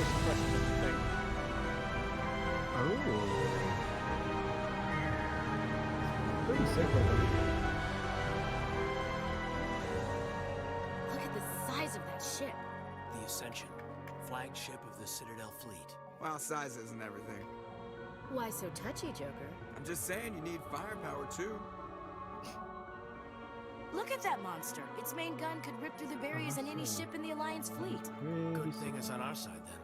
first impression of the thing. Oh. Pretty sick looking. Look at the size of that ship. The Ascension, flagship of the Citadel fleet. Well, size isn't everything. Why so touchy, Joker? I'm just saying you need firepower too. Look at that monster. Its main gun could rip through the barriers in any ship in the Alliance fleet. Good thing it's on our side then.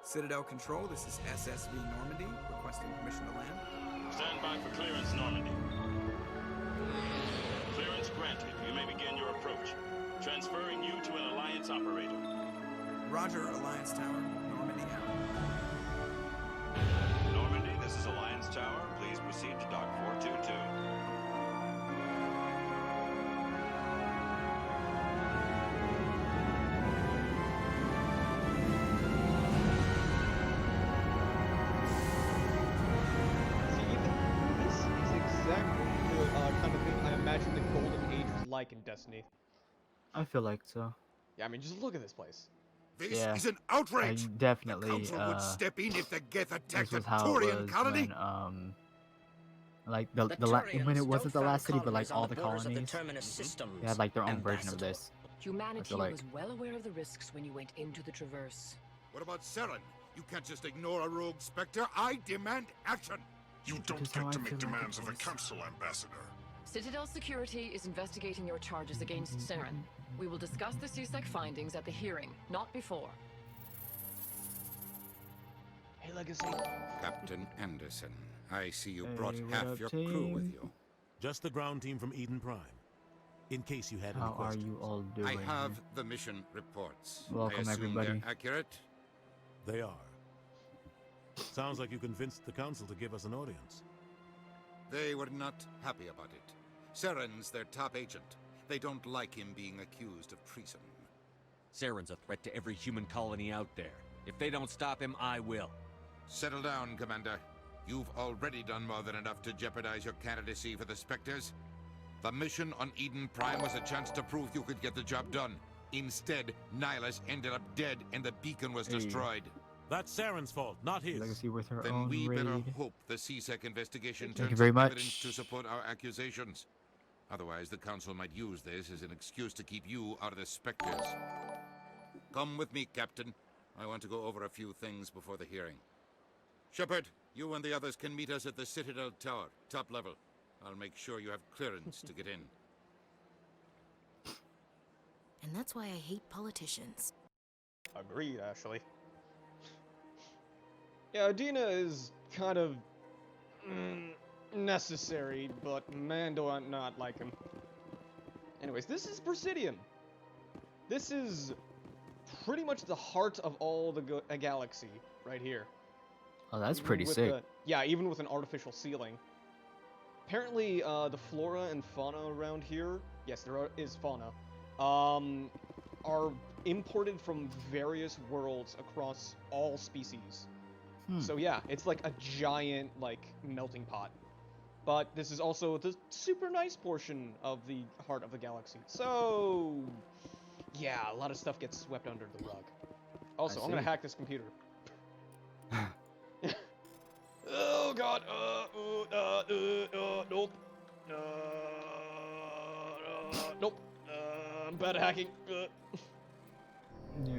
Citadel Control, this is SSV Normandy, requesting permission to land. Stand by for clearance, Normandy. Clearance granted. You may begin your approach. Transferring you to an Alliance operator. Roger, Alliance Tower, Normandy out. Normandy, this is Alliance Tower. Please proceed to Dock 422. See, even this is exactly the kind of thing I imagine the Golden Age was like in Destiny. I feel like so. Yeah, I mean, just look at this place. This Yeah, is an I outrage. definitely. The council would step in if the Geth This attacked a was how it Turian was colony. when like the when it wasn't the last city, but like all the colonies, they had like their own version of this. Humanity like- was well aware of the risks when you went into the Traverse. What about Seren? You can't just ignore a rogue Spectre. I demand action. You That don't is how get to I make feel like demands it of the was. Council, Ambassador. Citadel Security is investigating your charges against Saren. We will discuss the CSEC findings at the hearing, not before. Hey, Legacy. Captain Anderson, I see you Hey, brought what half up, your crew team? with you. Just the ground team from Eden Prime. In case you had any How are questions. you all doing? I have the mission reports. Welcome, I assume everybody. they're accurate. They are. Sounds like you convinced the council to give us an audience. They were not happy about it. Seren's their top agent. They don't like him being accused of treason. Saren's a threat to every human colony out there. If they don't stop him, I will. Settle down, Commander. You've already done more than enough to jeopardize your candidacy for the Spectres. The mission on Eden Prime was a chance to prove you could get the job done. Instead, Nihilus ended up dead and the beacon was Hey. destroyed. That's Saren's fault, not his. Legacy with her Then own we better raid. hope the CSEC investigation Thank turns you very up much. evidence to support our accusations. Otherwise, the Council might use this as an excuse to keep you out of the Spectres. Come with me, Captain. I want to go over a few things before the hearing. Shepard, you and the others can meet us at the Citadel Tower, top level. I'll make sure you have clearance to get in. And that's why I hate politicians. Agreed, actually. Yeah, Adina is kind of necessary, but man, do I not like him. Anyways, this is Presidium. This is pretty much the heart of all the galaxy right here. Oh, that's Even pretty with sick. yeah, even with an artificial ceiling. Apparently, the flora and fauna around here, yes, there is fauna, are imported from various worlds across all species. So yeah, it's like a giant, like, melting pot. But this is also the super nice portion of the heart of the galaxy. So, yeah, a lot of stuff gets swept under the rug. Also, I'm gonna see. hack this computer. Oh god, nope. Nope. I'm bad at hacking.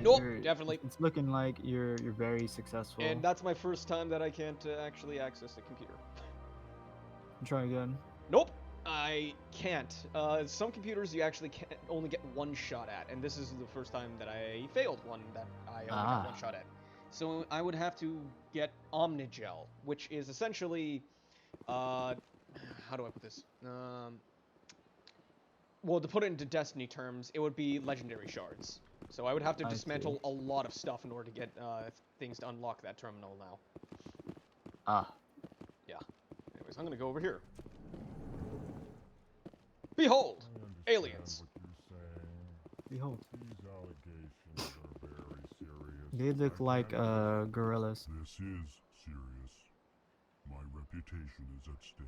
Nope, definitely. It's looking like you're very successful. And that's my first time that I can't actually access the computer. Try again. Nope, I can't. Some computers you actually can only get one shot at, and this is the first time that I failed one that I only got one shot at. So I would have to get Omnigel, which is essentially, how do I put this? Well, to put it into Destiny terms, it would be legendary shards. So I would have to dismantle a lot of stuff in order to get things to unlock that terminal now. Yeah. Anyways, I'm gonna go over here. Behold, aliens. Behold. These allegations are very serious. They look like gorillas. This is serious. My reputation is at stake.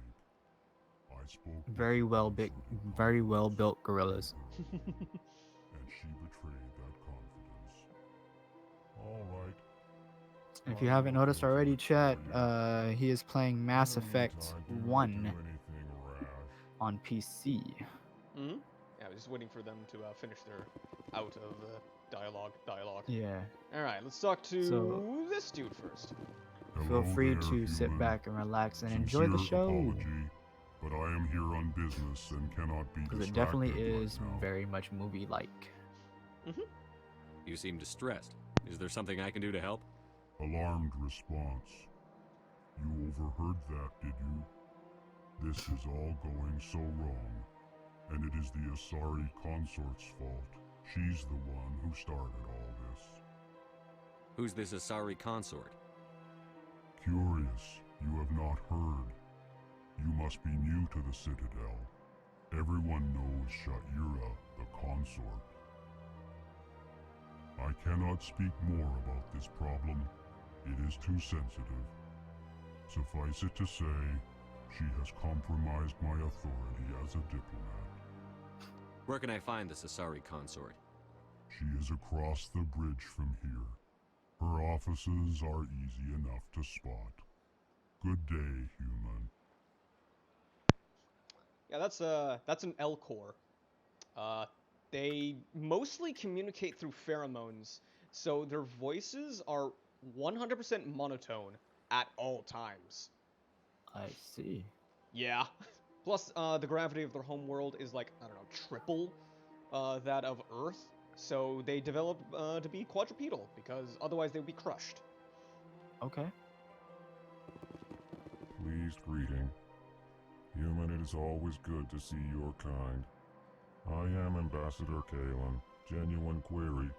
I spoke with Very well built gorillas. and she betrayed that confidence. All right, If you haven't noticed already, chat, he is playing Mass Effect 1 on PC. Mm-hmm. Yeah, I was just waiting for them to finish their out of dialogue. Yeah. Alright, let's talk to this dude first. Feel free to sit back and relax and enjoy the show. Apology, but I am here on business and cannot be distracted. Because it definitely right is now. very much movie-like. Mm-hmm. You seem distressed. Is there something I can do to help? Alarmed response. You overheard that, did you? This is all going so wrong, and it is the Asari consort's fault. She's the one who started all this. Who's this Asari consort? Curious, you have not heard. You must be new to the Citadel. Everyone knows Sha'ira, the consort. I cannot speak more about this problem. It is too sensitive. Suffice it to say, she has compromised my authority as a diplomat. Where can I find this Asari consort? She is across the bridge from here. Her offices are easy enough to spot. Good day, human. Yeah, that's an Elcor. They mostly communicate through pheromones, so their voices are 100% monotone at all times. I see. Yeah. Plus, the gravity of their homeworld is like, I don't know, triple that of Earth, so they develop to be quadrupedal, because otherwise they would be crushed. Okay. Pleased greeting. Human, it is always good to see your kind. I am Ambassador Kalen. Genuine query.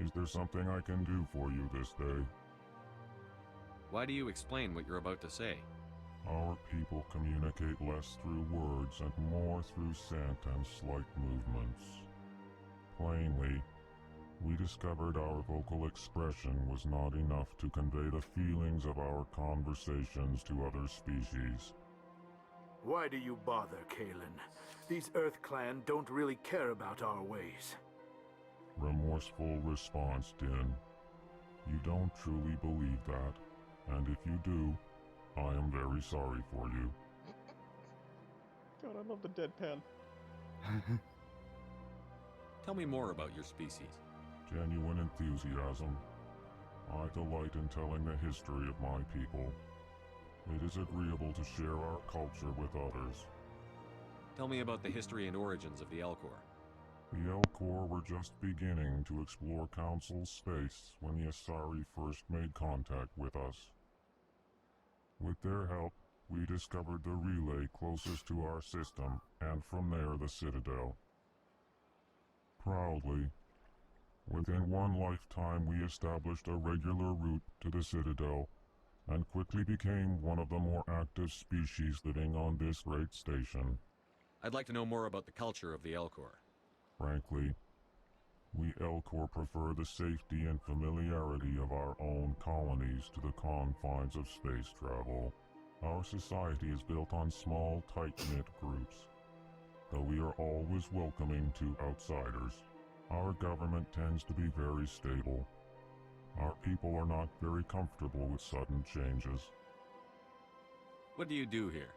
Is there something I can do for you this day? Why do you explain what you're about to say? Our people communicate less through words and more through scent and slight movements. Plainly, we discovered our vocal expression was not enough to convey the feelings of our conversations to other species. Why do you bother, Kalen? These Earth Clan don't really care about our ways. Remorseful response, Din. You don't truly believe that, and if you do, I am very sorry for you. God, I love the deadpan. Tell me more about your species. Genuine enthusiasm. I delight in telling the history of my people. It is agreeable to share our culture with others. Tell me about the history and origins of the Elcor. The Elcor were just beginning to explore Council space when the Asari first made contact with us. With their help, we discovered the relay closest to our system, and from there the Citadel. Proudly, within one lifetime we established a regular route to the Citadel, and quickly became one of the more active species living on this great station. I'd like to know more about the culture of the Elcor. Frankly, we Elcor prefer the safety and familiarity of our own colonies to the confines of space travel. Our society is built on small, tight-knit groups. Though we are always welcoming to outsiders, our government tends to be very stable. Our people are not very comfortable with sudden changes. What do you do here?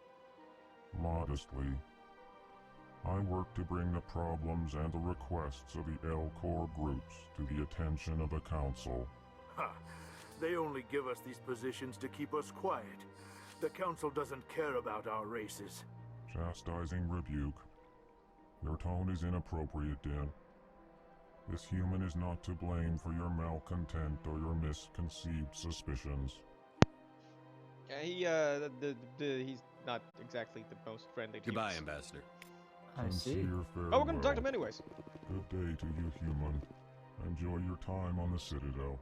Modestly, I work to bring the problems and the requests of the Elcor groups to the attention of the Council. Ha! They only give us these positions to keep us quiet. The Council doesn't care about our races. Chastising rebuke. Your tone is inappropriate, Din. This human is not to blame for your malcontent or your misconceived suspicions. Yeah, he's not exactly the most friendly to Goodbye, use. Ambassador. I see. Sincere farewell. Oh, we're gonna talk to him anyways. Good day to you, human. Enjoy your time on the Citadel.